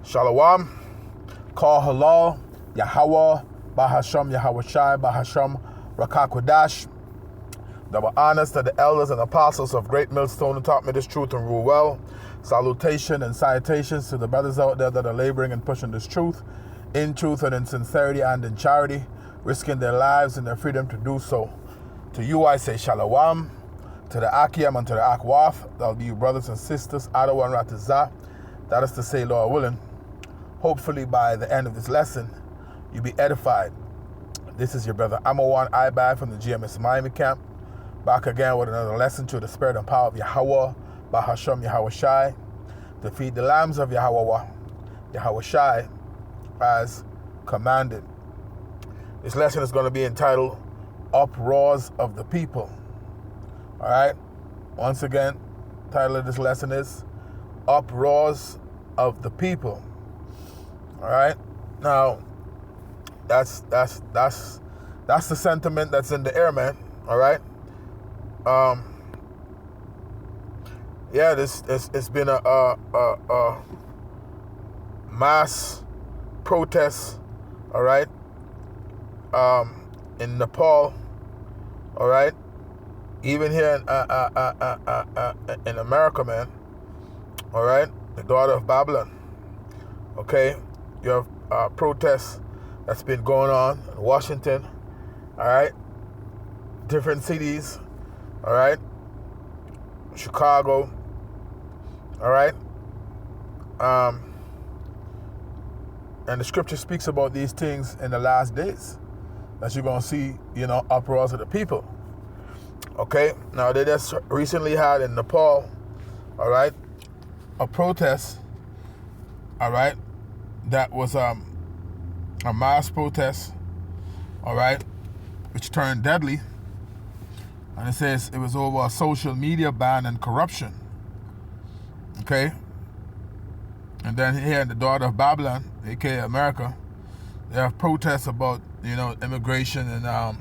Shalom, Kal Halal, Yahweh, Bahasham Yahawashi, Bahasham Rakakwadash. Double honors to the elders and apostles of Great Millstone who taught me this truth and rule well. Salutation and citations to the brothers out there that are laboring and pushing this truth in truth and in sincerity and in charity, risking their lives and their freedom to do so. To you I say Shalom, to the Akim and to the Akwath, that'll be you brothers and sisters, Adawan Ratazah, that is to say, Lord willing. Hopefully by the end of this lesson, you'll be edified. This is your brother Amawan Ibai from the GMS Miami camp, back again with another lesson to the spirit and power of Yahweh, Bahasham Yahawashi, to feed the lambs of Yahweh, Yahawashi, as commanded. This lesson is going to be entitled, UPROARS of the People. All right? Once again, the title of this lesson is UPROARS of the People. All right? Now, that's the sentiment that's in the air, man. All right? Yeah, it's been a mass protest, all right, in Nepal, all right, even here in America, man, all right, the daughter of Babylon, okay, you have protests that's been going on in Washington, all right, different cities, all right, Chicago, all right, and the scripture speaks about these things in the last days, that you're going to see, uproars of the people. Okay, now they just recently had in Nepal, all right, a protest, all right, that was a mass protest, all right, which turned deadly. And it says it was over a social media ban and corruption. Okay? And then here in the daughter of Babylon, aka America, they have protests about, immigration and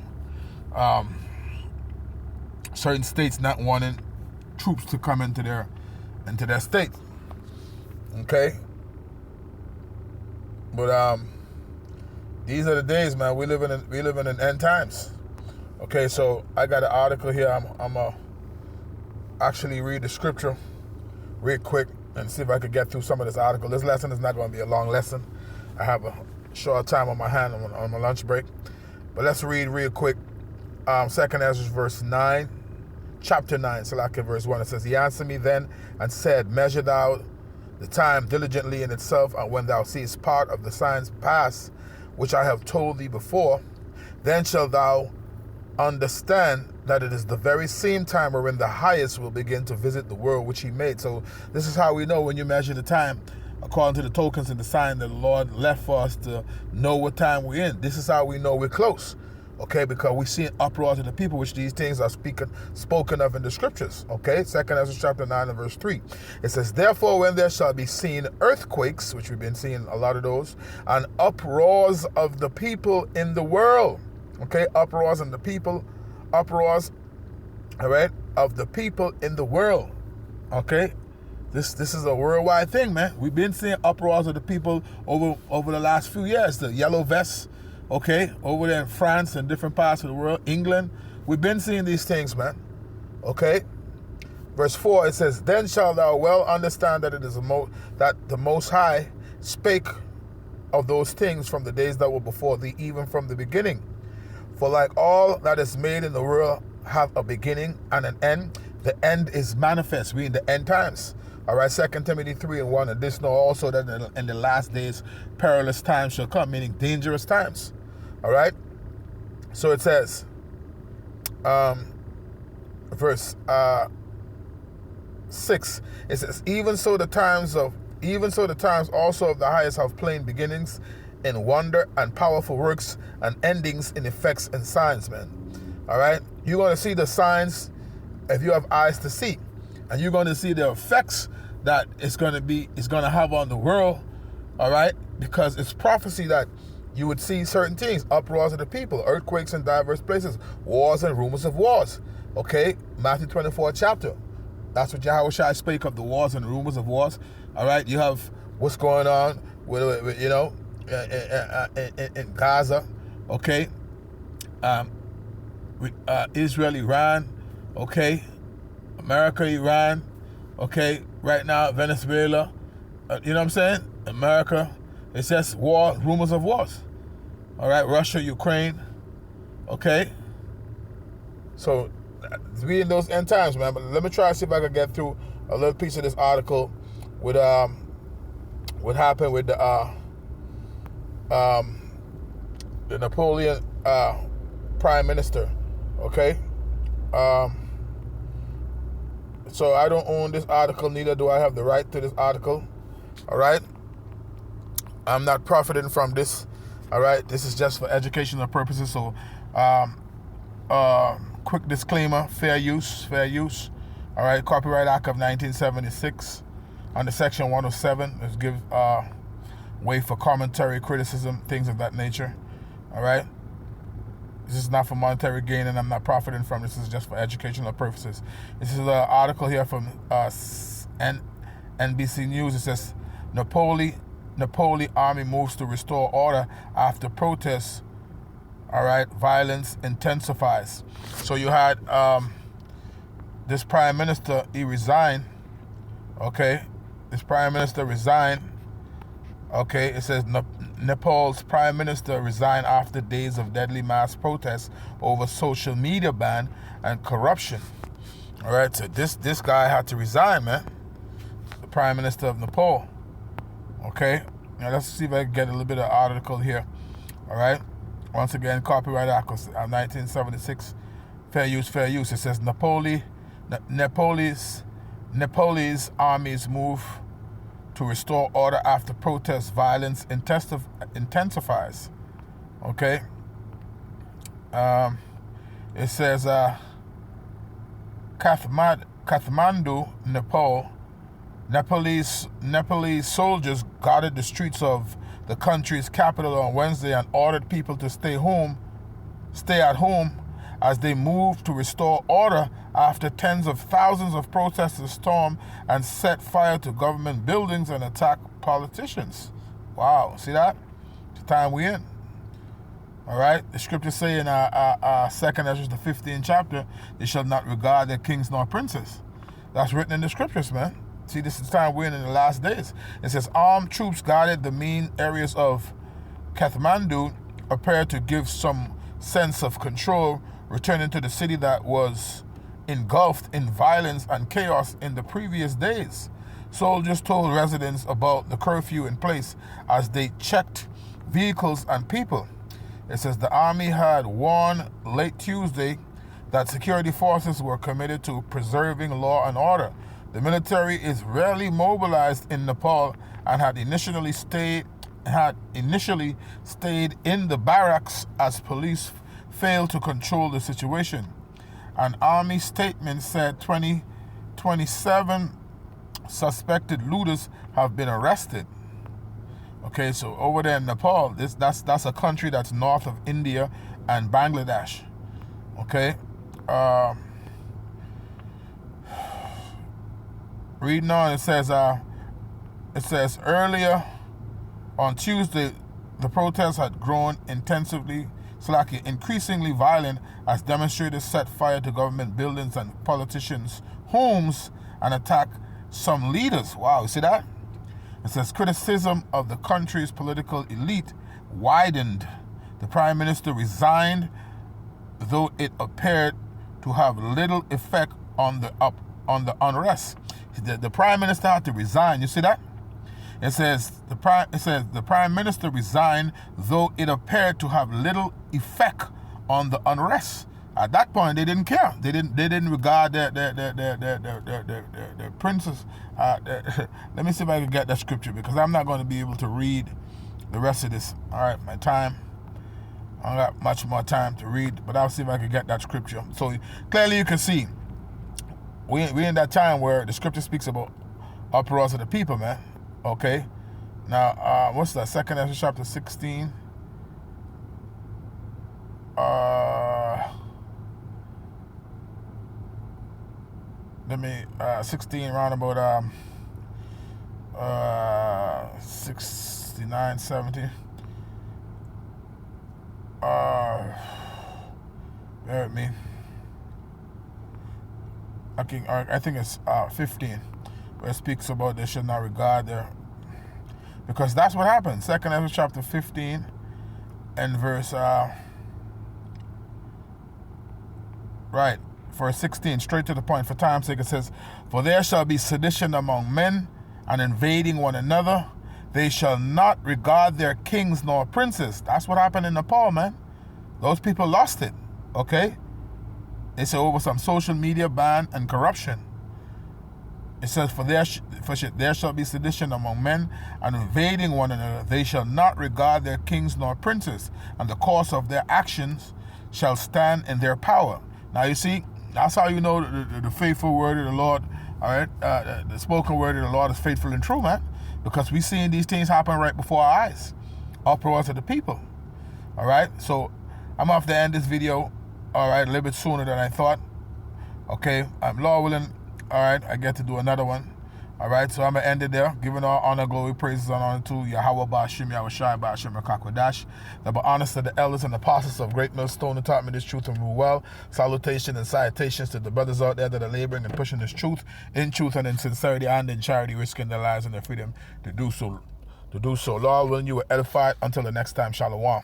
certain states not wanting troops to come into their state. Okay? But these are the days, man. We live in end times. Okay, so I got an article here. I'm going to actually read the scripture real quick and see if I could get through some of this article. This lesson is not going to be a long lesson. I have a short time on my hand on my lunch break. But let's read real quick. 2nd Ezra verse 9, chapter 9, Salaki verse 1. It says, He answered me then and said, Measure thou the time diligently in itself, and when thou seest part of the signs pass, which I have told thee before, then shalt thou understand that it is the very same time wherein the highest will begin to visit the world which he made. So this is how we know when you measure the time according to the tokens and the sign that the Lord left for us to know what time we're in. This is how we know we're close. Okay, because we see an uproar to the people, which these things are spoken of in the scriptures. Okay, 2nd Ezra chapter 9 and verse 3. It says, Therefore when there shall be seen earthquakes, which we've been seeing a lot of those, and uproars of the people in the world. Okay, uproars in the people, uproars, all right, of the people in the world. Okay, this is a worldwide thing, man. We've been seeing uproars of the people over the last few years. The yellow vests, okay, over there in France and different parts of the world, England. We've been seeing these things, man. Okay, verse 4, it says, Then shalt thou well understand that it is that the Most High spake of those things from the days that were before thee, even from the beginning. For like all that is made in the world have a beginning and an end, the end is manifest. We in the end times. All right, 2 Timothy 3 and 1. And this know also that in the last days perilous times shall come, meaning dangerous times. All right. So it says, verse 6. It says, Even so the times also of the highest have plain beginnings, in wonder and powerful works, and endings in effects and signs, man. All right? You're going to see the signs if you have eyes to see. And you're going to see the effects that it's going to have on the world, all right? Because it's prophecy that you would see certain things, uproars of the people, earthquakes in diverse places, wars and rumors of wars. Okay? Matthew 24 chapter. That's what Yahushua spake of, the wars and rumors of wars. All right? You have what's going on you know, in Gaza, okay, Israel, Iran, okay, America, Iran, okay, right now Venezuela, you know what I'm saying? America, it's just war, rumors of wars. All right, Russia, Ukraine, okay. So we in those end times, man. But let me try to see if I can get through a little piece of this article with what happened with the Napoleon Prime Minister, okay. So I don't own this article, neither do I have the right to this article. All right, I'm not profiting from this. All right, this is just for educational purposes. So, quick disclaimer: fair use. All right, Copyright Act of 1976, under Section 107, let's give way for commentary, criticism, things of that nature. All right. This is not for monetary gain, and I'm not profiting from this. This is just for educational purposes. This is an article here from NBC News. It says, Napoli army moves to restore order after protests. All right, violence intensifies. So you had this prime minister, he resigned. Okay, this prime minister resigned. Okay, it says Nepal's prime minister resigned after days of deadly mass protests over social media ban and corruption. All right, so this guy had to resign, man. The prime minister of Nepal. Okay, now let's see if I can get a little bit of article here. All right, once again, Copyright Act of 1976, fair use. It says Nepalese armies move to restore order after protest violence intensifies. Okay. It says Kathmandu, Nepal. Nepalese soldiers guarded the streets of the country's capital on Wednesday and ordered people to stay at home as they moved to restore order after tens of thousands of protesters stormed and set fire to government buildings and attacked politicians. Wow, see that? It's the time we're in. All right, the scriptures say in 2 Ezra, the 15th chapter, they shall not regard their kings nor princes. That's written in the scriptures, man. See, this is the time we're in the last days. It says armed troops guarded the main areas of Kathmandu, appeared to give some sense of control, returning to the city that was engulfed in violence and chaos in the previous days. Soldiers told residents about the curfew in place as they checked vehicles and people. It says the army had warned late Tuesday that security forces were committed to preserving law and order. The military is rarely mobilized in Nepal and had initially stayed in the barracks as police failed to control the situation. An army statement said 27 suspected looters have been arrested. Okay, so over there in Nepal, that's a country that's north of India and Bangladesh. Okay, reading on, it says earlier on Tuesday, the protests had grown increasingly violent as demonstrators set fire to government buildings and politicians' homes and attacked some leaders. Wow, you see that? It says criticism of the country's political elite widened. The prime minister resigned, though it appeared to have little effect on the unrest. The prime minister had to resign. You see that? It says the prime minister resigned, though it appeared to have little effect on the unrest. At that point, they didn't care. They didn't regard their princes. Let me see if I can get that scripture, because I'm not going to be able to read the rest of this. All right, my time. I don't got much more time to read, but I'll see if I can get that scripture. So clearly, you can see we're in that time where the scripture speaks about uproars of the people, man. Okay, now what's that? 2 Ezra chapter 16. Let me 16 round about 6 69, 70. Bear with me. I think it's 15, where it speaks about they should not regard their, because that's what happens. 2 Ezra chapter 15 and verse verse 16, straight to the point. For time's sake, it says, "For there shall be sedition among men, and invading one another. They shall not regard their kings nor princes." That's what happened in Nepal, man. Those people lost it. Okay, it's over some social media ban and corruption. It says, "For there shall be sedition among men, and invading one another. They shall not regard their kings nor princes, and the course of their actions shall stand in their power." Now you see, that's how you know the faithful word of the Lord. All right, the spoken word of the Lord is faithful and true, man, because we seeing these things happen right before our eyes. Uproars of the people. All right, so I'm off to end this video. All right, a little bit sooner than I thought. Okay, I'm Lord willing. All right, I get to do another one. All right, so I'm going to end it there. Giving all honor, glory, praises, and honor to Yahweh Ba'ashim, Yahweh Shai Ba'ashim, Rakakwadash. That be honest to the elders and apostles of Great Millstone who taught me this truth and rule well. Salutations and salutations to the brothers out there that are laboring and pushing this truth in truth and in sincerity and in charity, risking their lives and their freedom to do so. Lord willing, you will edify until the next time. Shalom.